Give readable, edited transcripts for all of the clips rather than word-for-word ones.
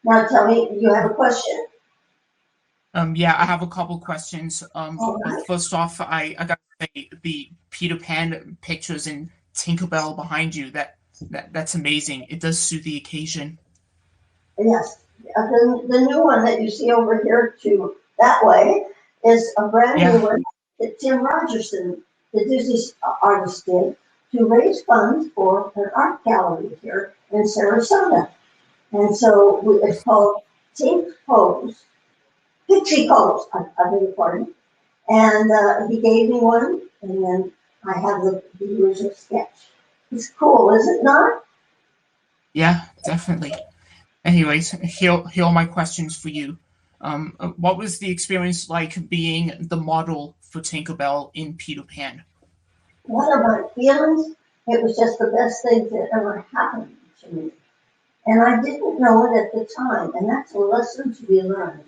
Now tell me, you have a question? Yeah, I have a couple questions. All But right. first off, I got to say the Peter Pan pictures and Tinkerbell behind you. That's amazing. It does suit the occasion. Yes. The new one that you see over here to that way is a brand new Yeah, one that Tim Rogerson, the Disney artist, did to raise funds for an art gallery here in Sarasota. And so it's called Pink Pose, Pixie Pose, I beg your pardon. And he gave me one, and then I have the original sketch. It's cool, is it not? yeah, definitely. Anyways, here are my questions for you. What was the experience like being the model for Tinkerbell in Peter Pan? One of my feelings, it was just the best thing that ever happened to me. And I didn't know it at the time, and that's a lesson to be learned.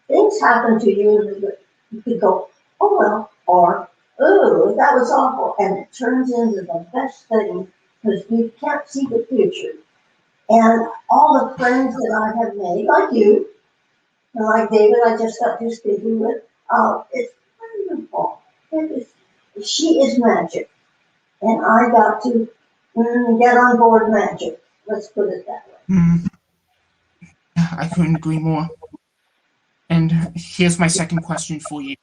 Things happen to you, and you could go, oh well, or, oh, that was awful, and it turns into the best thing because you can't see the future. And all the friends that I have made, like you, and like David, I just got through speaking with, it's wonderful. It is, she is magic, and I got to get on board magic. Let's put it that way. Hmm, I couldn't agree more. And here's my second question for you.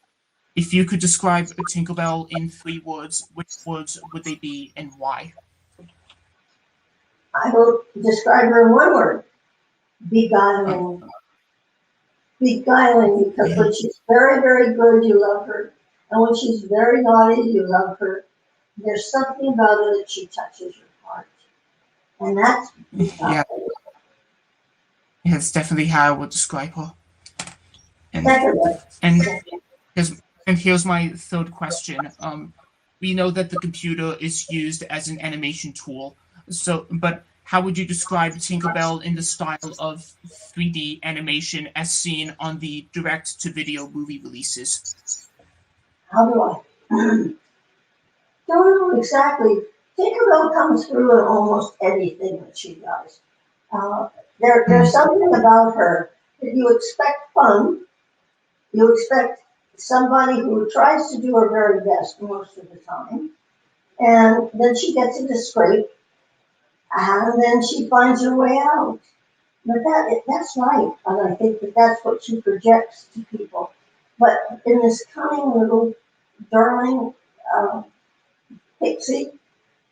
If you could describe Tinkerbell in 3 words, which words would they be and why? I will describe her in one word: Uh, beguiling. Beguiling, because yeah, when she's very, very good, you love her. And when she's very naughty, you love her. There's something about her that she touches your heart. And that's yeah, beguiling. that's definitely how I would describe her. And Secondly, and here's my third question. We know that the computer is used as an animation tool. But how would you describe Tinkerbell in the style of 3D animation as seen on the direct-to-video movie releases? how do I? Don't know exactly. Tinkerbell comes through in almost anything that she does. Uh, there's Hmm, something about her that you expect fun. You expect somebody who tries to do her very best most of the time. And then she gets into scrape, and then she finds her way out. But that's right, and I think that that's what she projects to people. But in this cunning little darling uh, pixie,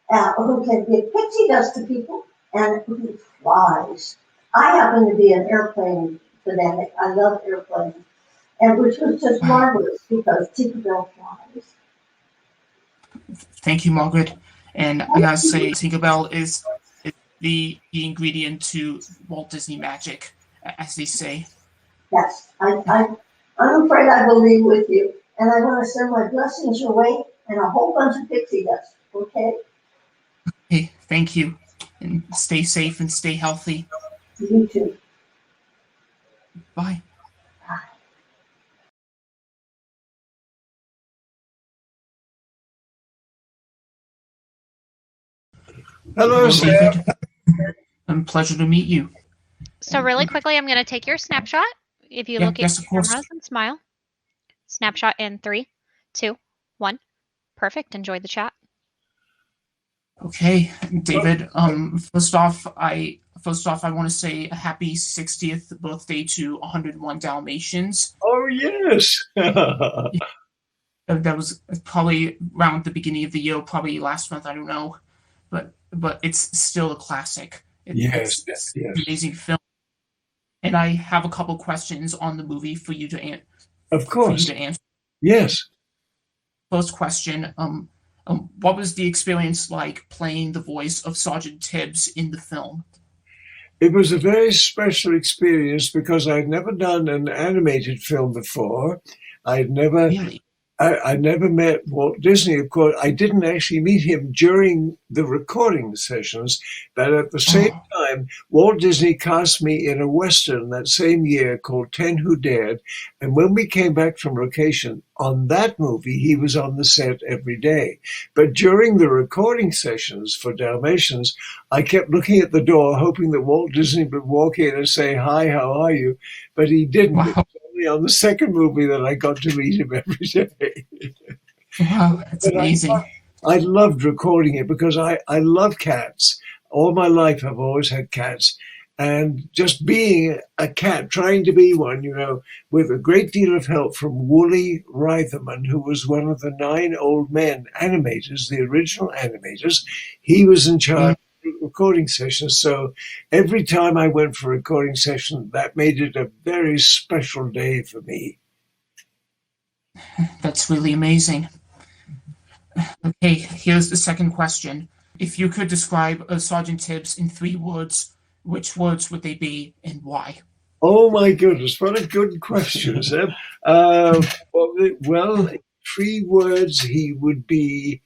who can give pixie dust to people and who flies. I happen to be an airplane fanatic. I love airplanes, and which was just wow. marvelous because Tinkerbell flies. Thank you, Margaret. And I gotta say, Tinkerbell is the ingredient to Walt Disney magic, as they say. Yes, I'm afraid I believe with you, and I want to send my blessings your way and a whole bunch of pixie dust. Okay, Hey, thank you. And stay safe and stay healthy. you too. Bye. Hello, Hello, sir. David. Pleasure to meet you. So And really quickly, I'm going to take your snapshot. If you yeah, look at yes, of your course. cameras and smile. Snapshot in 3, 2, 1. Perfect. Enjoy the chat. Okay, David. First off, I want to say a happy 60th birthday to 101 Dalmatians. Oh, yes. That was probably around the beginning of the year, probably last month. I don't know, but it's still a classic. Yes, It's yes. an amazing film, and I have a couple questions on the movie for you to Of course. answer. Yes. First question: what was the experience like playing the voice of Sergeant Tibbs in the film? It was a very special experience because I'd never done an animated film before. I'd never Really? I never met Walt Disney, of course. I didn't actually meet him during the recording sessions, but at the same time, Walt Disney cast me in a Western that same year called 10 Who Dared. And when we came back from location on that movie, he was on the set every day. But during the recording sessions for Dalmatians, I kept looking at the door, hoping that Walt Disney would walk in and say, "Hi, how are you?" But he didn't. Wow. On the second movie that I got to meet him every day. Wow, that's amazing. I loved recording it because I love cats. All my life I've always had cats. And just being a cat, trying to be one, with a great deal of help from Wooly Reitherman, who was one of the 9 old men animators, the original animators. He was in charge of recording sessions. So every time I went for a recording session, that made it a very special day for me. That's really amazing. Okay, here's the second question. If you could describe Sergeant Tibbs in 3 words, which words would they be and why? Oh my goodness, what a good question, Seb. Well, 3 words, he would be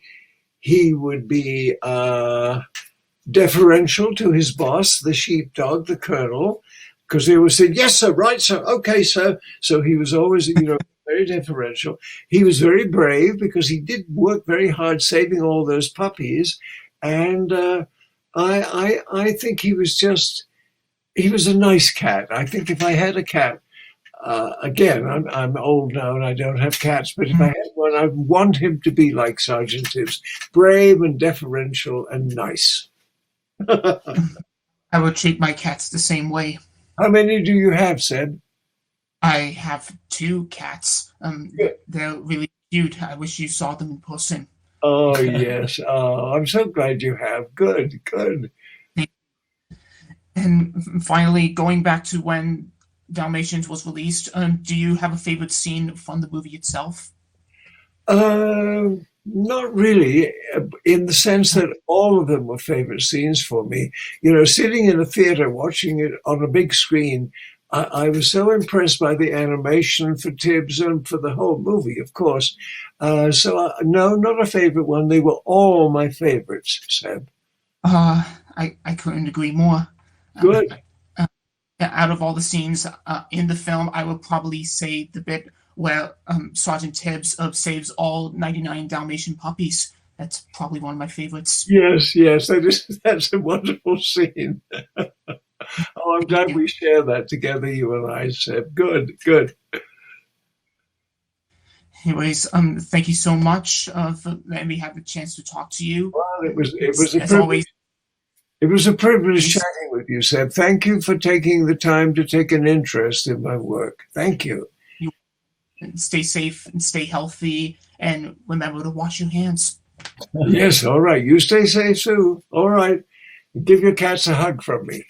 deferential to his boss, the sheepdog, the colonel, because they always said, "Yes, sir, right, sir, okay, sir." So he was always, very deferential. He was very brave because he did work very hard saving all those puppies. And I think he was a nice cat. I think if I had a cat, again, I'm old now and I don't have cats, but if I had one, I'd want him to be like Sergeant Tibbs, brave and deferential and nice. I would treat my cats the same way. How many do you have, Seb? I have 2 cats. They're really cute. I wish you saw them in person. Oh, yes. Oh, I'm so glad you have. Good. And finally, going back to when Dalmatians was released, do you have a favorite scene from the movie itself? Not really, in the sense that all of them were favorite scenes for me. Sitting in a theater watching it on a big screen, I was so impressed by the animation for Tibbs and for the whole movie, of course. No, not a favorite one. They were all my favorites, Seb. I couldn't agree more. Good. Out of all the scenes in the film, I would probably say the bit where Sergeant Tibbs saves all 99 Dalmatian puppies. That's probably one of my favorites. Yes, that's a wonderful scene. Oh, I'm glad we share that together, you and I, Seb. Good. Anyways, thank you so much for letting me have the chance to talk to you. Well, it was a privilege. Always. It was a privilege chatting with you, Seb. Thank you for taking the time to take an interest in my work. Thank you. Stay safe and stay healthy, and remember to wash your hands. Yes, all right. You stay safe, too. All right. Give your cats a hug from me.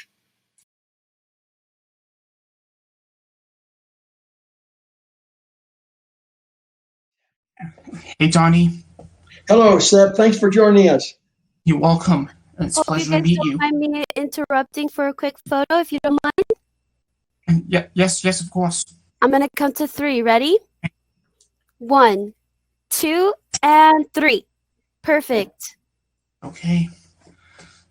Hey, Donnie. Hello, Seb. Thanks for joining us. You're welcome. It's a pleasure to meet you. Mind me interrupting for a quick photo, if you don't mind? Yes, of course. I'm going to count to 3. Ready? 1, 2, and 3. Perfect. Okay.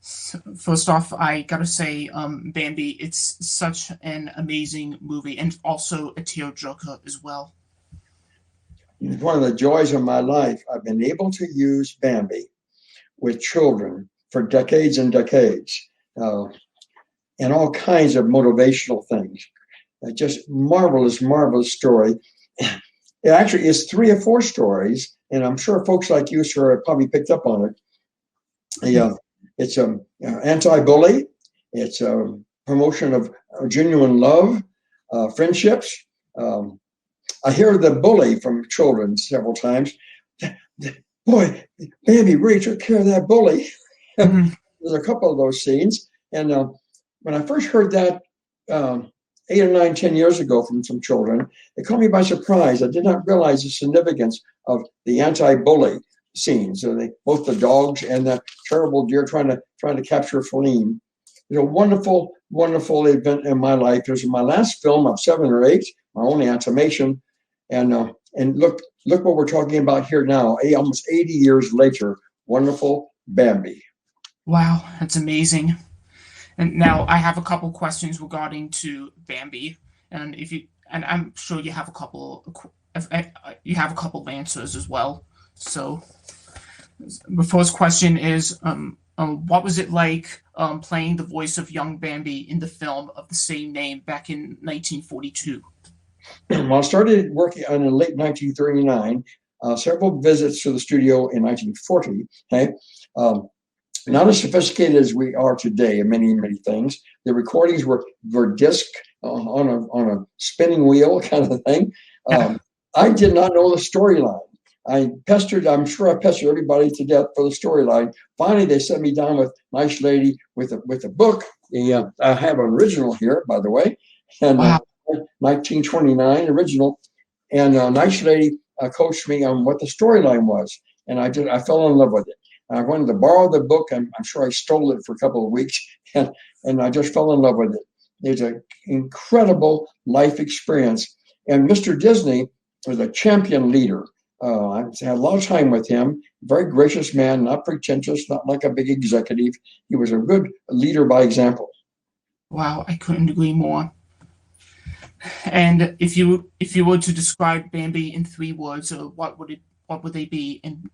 So first off, I gotta say, Bambi, it's such an amazing movie and also a tearjerker as well. It's one of the joys of my life. I've been able to use Bambi with children for decades and decades, and all kinds of motivational things. Just marvelous story. It actually is 3 or 4 stories, and I'm sure folks like you, sir, have probably picked up on it. It's anti-bully. It's a promotion of genuine love, friendships. I hear the bully from children several times. Boy, Bambi really took care of that bully. There's a couple of those scenes. And when I first heard that 8 or 9, 10 years ago from some children, it caught me by surprise. I did not realize the significance of the anti-bully scenes. So both the dogs and the terrible deer trying to capture Feline. It's a wonderful event in my life. It was my last film of 7 or 8, my only animation. And And look what we're talking about here now, almost 80 years later. Wonderful Bambi. Wow, that's amazing. And now I have a couple questions regarding to Bambi, and I'm sure you have a couple of answers as well. So the first question is, what was it like playing the voice of young Bambi in the film of the same name back in 1942? Well, I started working in late 1939. Several visits to the studio in 1940. Okay. Not as sophisticated as we are today in many, many things. The recordings were disc on a spinning wheel kind of a thing. I did not know the storyline. I'm sure I pestered everybody to death for the storyline. Finally, they set me down with a nice lady with a book. I have an original here, by the way, and Wow. 1929 original. And a nice lady coached me on what the storyline was, and I fell in love with it. I wanted to borrow the book. I'm sure I stole it for a couple of weeks, and I just fell in love with it. It's an incredible life experience. And Mr. Disney was a champion leader. I had a lot of time with him. Very gracious man, not pretentious, not like a big executive. He was a good leader by example. Wow, I couldn't agree more. And if you were to describe Bambi in 3 words, what would they be? And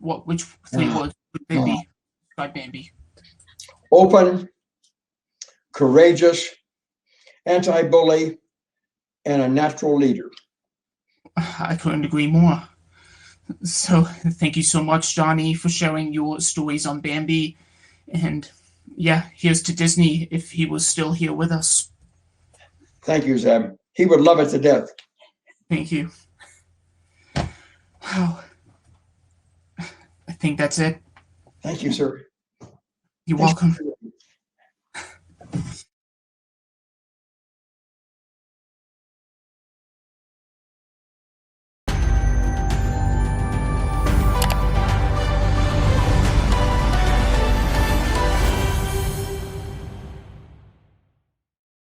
which 3 words would they be? Describe Bambi. Open, courageous, anti-bully, and a natural leader. I couldn't agree more. So thank you so much, Johnny, for sharing your stories on Bambi. And here's to Disney if he was still here with us. Thank you, Zeb. He would love it to death. Thank you. Wow. I think that's it. Thank you, sir. You're Thanks welcome. for